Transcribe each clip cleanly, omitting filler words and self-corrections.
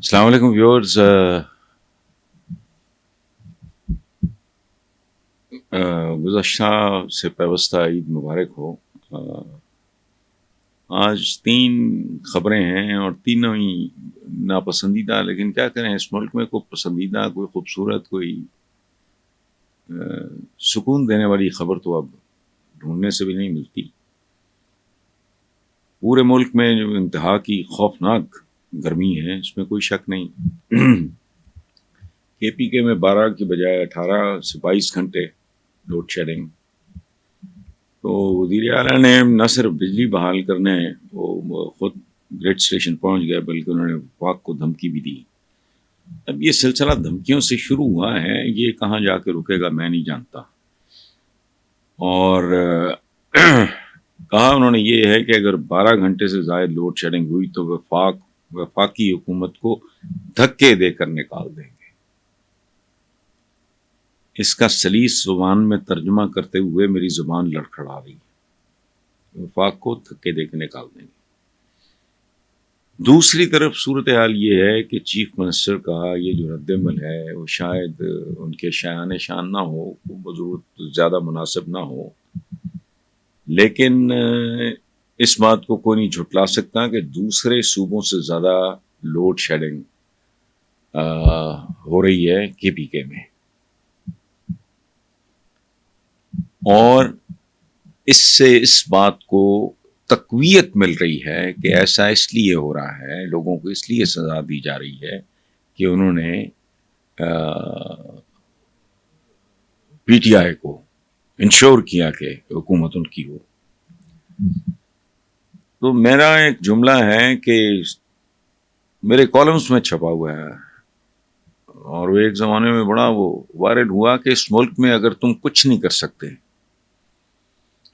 السلام علیکم ویورز. گزشتہ سے پیوستہ عید مبارک ہو. آج 3 خبریں ہیں اور تینوں ہی ناپسندیدہ، لیکن کیا کریں، اس ملک میں کوئی پسندیدہ، کوئی خوبصورت، کوئی سکون دینے والی خبر تو اب ڈھونڈنے سے بھی نہیں ملتی. پورے ملک میں جو انتہا کی خوفناک گرمی ہے اس میں کوئی شک نہیں. کے پی کے میں 12 کی بجائے 18 سے 22 گھنٹے لوڈ شیڈنگ. تو وزیر اعلیٰ نے نہ صرف بجلی بحال کرنے وہ خود گریڈ اسٹیشن پہنچ گئے، بلکہ انہوں نے وفاق کو دھمکی بھی دی. اب یہ سلسلہ دھمکیوں سے شروع ہوا ہے، یہ کہاں جا کے رکے گا میں نہیں جانتا. اور کہا انہوں نے یہ ہے کہ اگر 12 گھنٹے سے زائد لوڈ شیڈنگ ہوئی تو وفاقی حکومت کو دھکے دے کر نکال دیں گے. اس کا سلیس زبان میں ترجمہ کرتے ہوئے میری زبان لڑکھڑا رہی ہے. وفاق کو دھکے دے کے نکال دیں گے. دوسری طرف صورتحال یہ ہے کہ چیف منسٹر کا یہ جو رد عمل ہے وہ شاید ان کے شایان شان نہ ہو، بضرورت زیادہ مناسب نہ ہو، لیکن اس بات کو کوئی نہیں جھٹلا سکتا کہ دوسرے صوبوں سے زیادہ لوڈ شیڈنگ ہو رہی ہے کے پی کے میں. اور اس سے اس بات کو تقویت مل رہی ہے کہ ایسا اس لیے ہو رہا ہے، لوگوں کو اس لیے سزا دی جا رہی ہے کہ انہوں نے پی ٹی آئی کو انشور کیا کہ حکومت ان کی ہو. تو میرا ایک جملہ ہے کہ میرے کالمز میں چھپا ہوا ہے اور وہ ایک زمانے میں بڑا وہ وائرل ہوا کہ اس ملک میں اگر تم کچھ نہیں کر سکتے،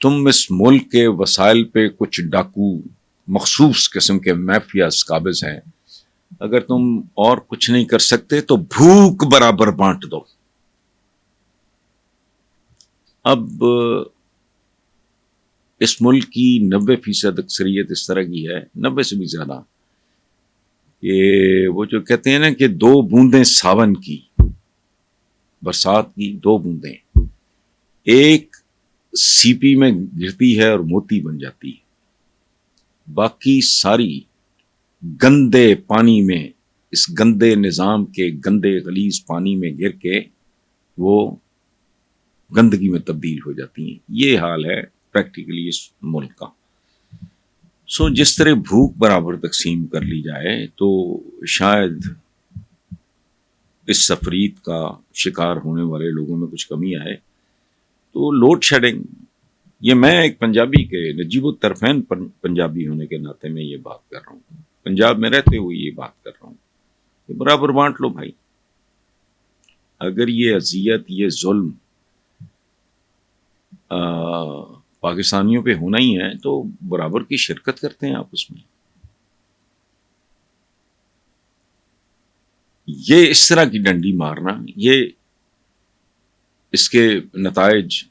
تم اس ملک کے وسائل پہ کچھ ڈاکو مخصوص قسم کے مافیاز قابض ہیں، اگر تم اور کچھ نہیں کر سکتے تو بھوک برابر بانٹ دو. اب اس ملک کی 90% اکثریت اس طرح کی ہے، 90 سے بھی زیادہ، کہ وہ جو کہتے ہیں نا کہ 2 بوندیں ساون کی، برسات کی 2 بوندیں ایک سی پی میں گرتی ہے اور موتی بن جاتی ہے، باقی ساری گندے پانی میں، اس گندے نظام کے گندے غلیظ پانی میں گر کے وہ گندگی میں تبدیل ہو جاتی ہیں. یہ حال ہے پریکٹیکلی اس ملک کا. جس طرح بھوک برابر تقسیم کر لی جائے تو شاید اس تفرید کا شکار ہونے والے لوگوں میں کچھ کمی آئے. تو لوڈ شیڈنگ، یہ میں ایک پنجابی کے نجیب الطرفین پنجابی ہونے کے ناطے میں یہ بات کر رہا ہوں، پنجاب میں رہتے ہوئے یہ بات کر رہا ہوں کہ برابر بانٹ لو بھائی. اگر یہ اذیت، یہ ظلم پاکستانیوں پہ ہونا ہی ہے تو برابر کی شرکت کرتے ہیں آپس میں. یہ اس طرح کی ڈنڈی مارنا، یہ اس کے نتائج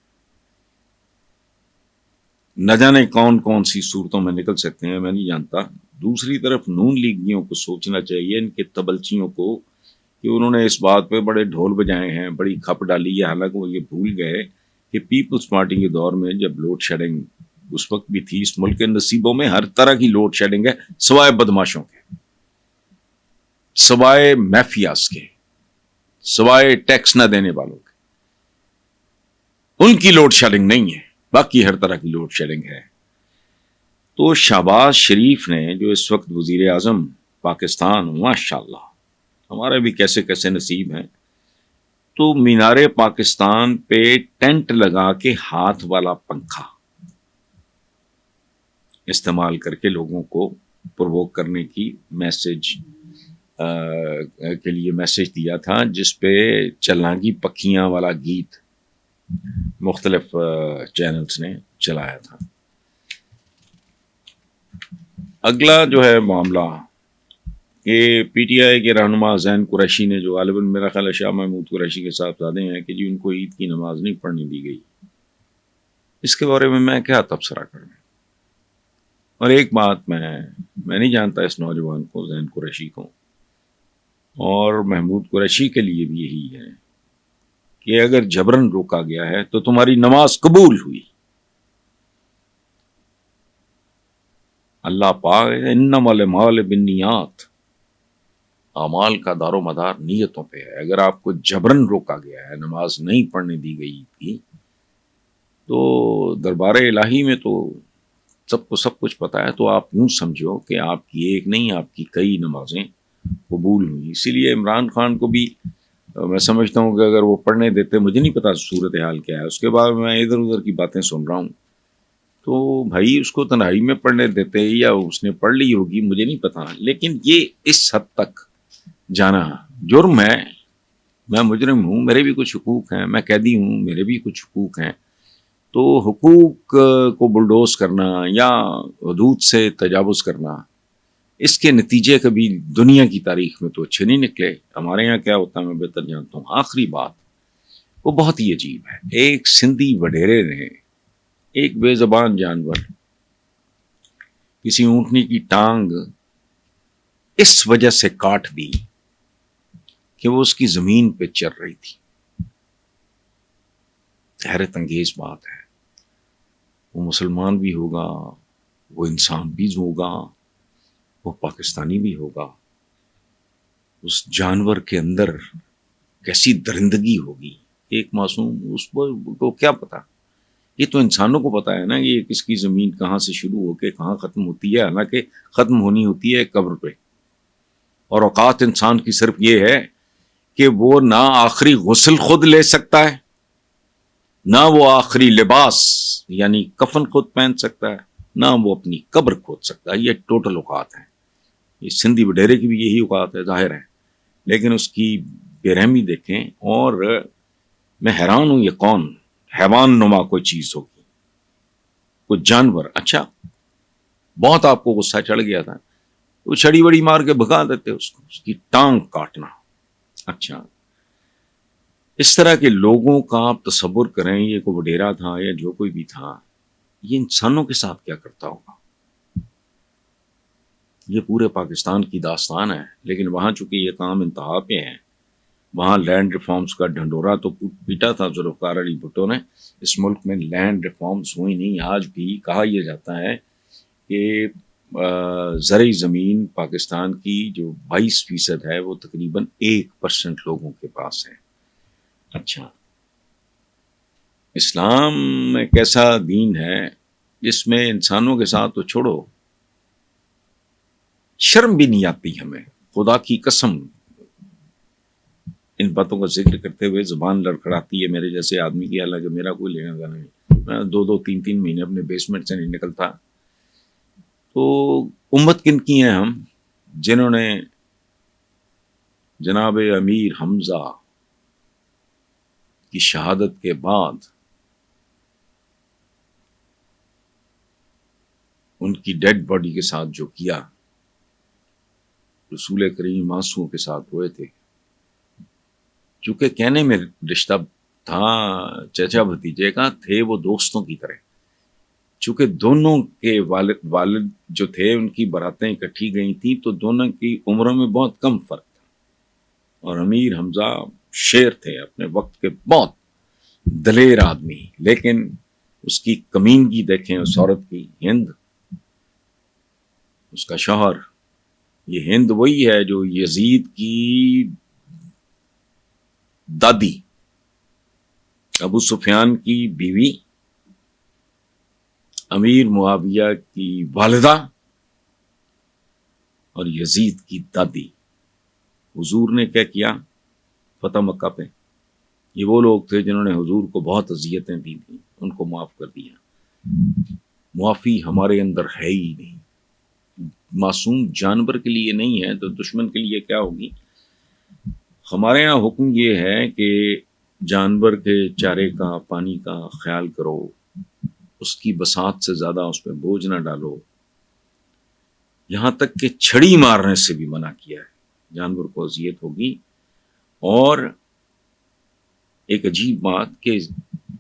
نہ جانے کون کون سی صورتوں میں نکل سکتے ہیں، میں نہیں جانتا. دوسری طرف نون لیگیوں کو سوچنا چاہیے، ان کے تبلچیوں کو، کہ انہوں نے اس بات پہ بڑے ڈھول بجائے ہیں، بڑی کھپ ڈالی ہے، حالانکہ وہ یہ بھول گئے کہ پیپلز پارٹی کے دور میں جب لوڈ شیڈنگ اس وقت بھی تھی، اس ملک کے نصیبوں میں ہر طرح کی لوڈ شیڈنگ ہے، سوائے بدماشوں کے، سوائے مافیاز کے، سوائے ٹیکس نہ دینے والوں کے. ان کی لوڈ شیڈنگ نہیں ہے، باقی ہر طرح کی لوڈ شیڈنگ ہے. تو شہباز شریف نے جو اس وقت وزیر اعظم پاکستان، ماشاءاللہ ہمارے بھی کیسے کیسے نصیب ہیں، تو مینار پاکستان پہ ٹینٹ لگا کے ہاتھ والا پنکھا استعمال کر کے لوگوں کو پرووک کرنے کی کے لیے میسج دیا تھا، جس پہ چلاگی پکھیاں والا گیت مختلف چینلز نے چلایا تھا. اگلا جو ہے معاملہ کہ پی ٹی آئی کے رہنما زین قریشی نے، جو غالباً میرا خیال ہے شاہ محمود قریشی کے صاحبزادے ہیں، کہ جی ان کو عید کی نماز نہیں پڑھنے دی گئی. اس کے بارے میں کیا تبصرہ کروں. اور ایک بات میں نہیں جانتا اس نوجوان کو، زین قریشی کو، اور محمود قریشی کے لیے بھی یہی ہے کہ اگر جبرن روکا گیا ہے تو تمہاری نماز قبول ہوئی. اللہ پاک انما الاعمال بالنیات، اعمال کا دار و مدار نیتوں پہ ہے. اگر آپ کو جبرن روکا گیا ہے، نماز نہیں پڑھنے دی گئی تھی، تو دربار الہی میں تو سب کو سب کچھ پتا ہے. تو آپ یوں سمجھو کہ آپ کی ایک نہیں، آپ کی کئی نمازیں قبول ہوئی. اسی لیے عمران خان کو بھی میں سمجھتا ہوں کہ اگر وہ پڑھنے دیتے، مجھے نہیں پتا صورتحال کیا ہے، اس کے بعد میں ادھر ادھر کی باتیں سن رہا ہوں، تو بھائی اس کو تنہائی میں پڑھنے دیتے یا اس نے پڑھ لی ہوگی، مجھے نہیں پتا. لیکن یہ اس حد تک جانا جرم ہے. میں مجرم ہوں، میرے بھی کچھ حقوق ہیں، میں قیدی ہوں، میرے بھی کچھ حقوق ہیں. تو حقوق کو بلڈوز کرنا یا حدود سے تجاوز کرنا، اس کے نتیجے کبھی دنیا کی تاریخ میں تو اچھے نہیں نکلے. ہمارے یہاں کیا ہوتا ہے میں بہتر جانتا ہوں. آخری بات وہ بہت ہی عجیب ہے. ایک سندھی وڈیرے نے ایک بے زبان جانور کسی اونٹنی کی ٹانگ اس وجہ سے کاٹ دی کہ وہ اس کی زمین پہ چر رہی تھی. حیرت انگیز بات ہے. وہ مسلمان بھی ہوگا، وہ انسان بھی ہوگا، وہ پاکستانی بھی ہوگا. اس جانور کے اندر کیسی درندگی ہوگی. ایک معصوم، اس کو کیا پتا. یہ تو انسانوں کو پتا ہے نا یہ کس کی زمین کہاں سے شروع ہو کے کہاں ختم ہوتی ہے. حالانکہ ختم ہونی ہوتی ہے قبر پہ. اور اوقات انسان کی صرف یہ ہے کہ وہ نہ آخری غسل خود لے سکتا ہے، نہ وہ آخری لباس یعنی کفن خود پہن سکتا ہے، نہ وہ اپنی قبر کھود سکتا ہے. یہ ٹوٹل اوقات ہیں. یہ سندھی وڈیرے کی بھی یہی اوقات ہے، ظاہر ہے. لیکن اس کی بے رحمی دیکھیں. اور میں حیران ہوں، یہ کون حیوان نما کوئی چیز ہوگی، کوئی جانور. اچھا بہت آپ کو غصہ چڑھ گیا تھا، وہ چھڑی وڑی مار کے بھگا دیتے اس کو، اس کی ٹانگ کاٹنا. اچھا اس طرح کے لوگوں کا آپ تصور کریں، یہ کوئی وڈیرا تھا یا جو کوئی بھی تھا، یہ انسانوں کے ساتھ کیا کرتا ہوگا. یہ پورے پاکستان کی داستان ہے. لیکن وہاں چونکہ یہ کام انتہا پہ ہیں، وہاں لینڈ ریفارمز کا ڈھنڈورا تو پیٹا تھا ذوالفقار علی بھٹو نے. اس ملک میں لینڈ ریفارمز ہوئی نہیں. آج بھی کہا یہ جاتا ہے کہ زرعی زمین پاکستان کی جو 22% ہے وہ تقریباً 1% لوگوں کے پاس ہے. اچھا اسلام ایک ایسا دین ہے جس میں انسانوں کے ساتھ تو چھوڑو، شرم بھی نہیں آتی ہمیں. خدا کی قسم ان باتوں کا ذکر کرتے ہوئے زبان لڑکھڑاتی ہے میرے جیسے آدمی کی. حالانکہ میرا کوئی لینا دینا نہیں، میں 2-3 مہینے اپنے بیسمنٹ سے نہیں نکلتا. تو امت کن کی ہیں ہم؟ جنہوں نے جناب امیر حمزہ کی شہادت کے بعد ان کی ڈیڈ باڈی کے ساتھ جو کیا، رسول کریم آنسوؤں کے ساتھ روئے تھے. چونکہ کہنے میں رشتہ تھا چچا بھتیجے کا، تھے وہ دوستوں کی طرح. چونکہ دونوں کے والد جو تھے ان کی براتیں اکٹھی گئی تھیں، تو دونوں کی عمروں میں بہت کم فرق تھا. اور امیر حمزہ شیر تھے اپنے وقت کے، بہت دلیر آدمی. لیکن اس کی کمینگی دیکھیں اس عورت کی، ہند اس کا شوہر. یہ ہند وہی ہے جو یزید کی دادی، ابو سفیان کی بیوی، امیر معاویہ کی والدہ اور یزید کی دادی. حضور نے کیا کیا فتح مکہ پہ؟ یہ وہ لوگ تھے جنہوں نے حضور کو بہت اذیتیں دی تھیں، ان کو معاف کر دیا. معافی ہمارے اندر ہے ہی نہیں. معصوم جانور کے لیے نہیں ہے تو دشمن کے لیے کیا ہوگی. ہمارے یہاں حکم یہ ہے کہ جانور کے چارے کا، پانی کا خیال کرو، اس کی بساط سے زیادہ اس پہ بوجھ نہ ڈالو. یہاں تک کہ چھڑی مارنے سے بھی منع کیا ہے، جانور کو اذیت ہوگی. اور ایک عجیب بات کہ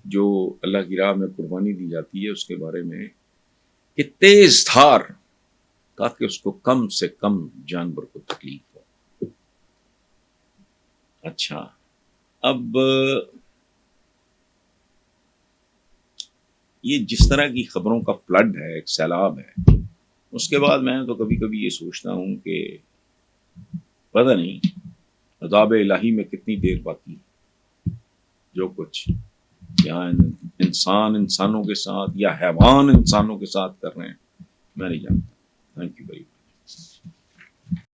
جو اللہ کی راہ میں قربانی دی جاتی ہے اس کے بارے میں کہ تیز دھار، تاکہ اس کو کم سے کم جانور کو تکلیف ہو. اچھا، اب یہ جس طرح کی خبروں کا فلڈ ہے، ایک سیلاب ہے، اس کے بعد میں تو کبھی کبھی یہ سوچتا ہوں کہ پتہ نہیں عذاب الہی میں کتنی دیر باقی ہے۔ جو کچھ یہاں انسانوں کے ساتھ یا حیوان انسانوں کے ساتھ کر رہے ہیں، میں نہیں جانتا۔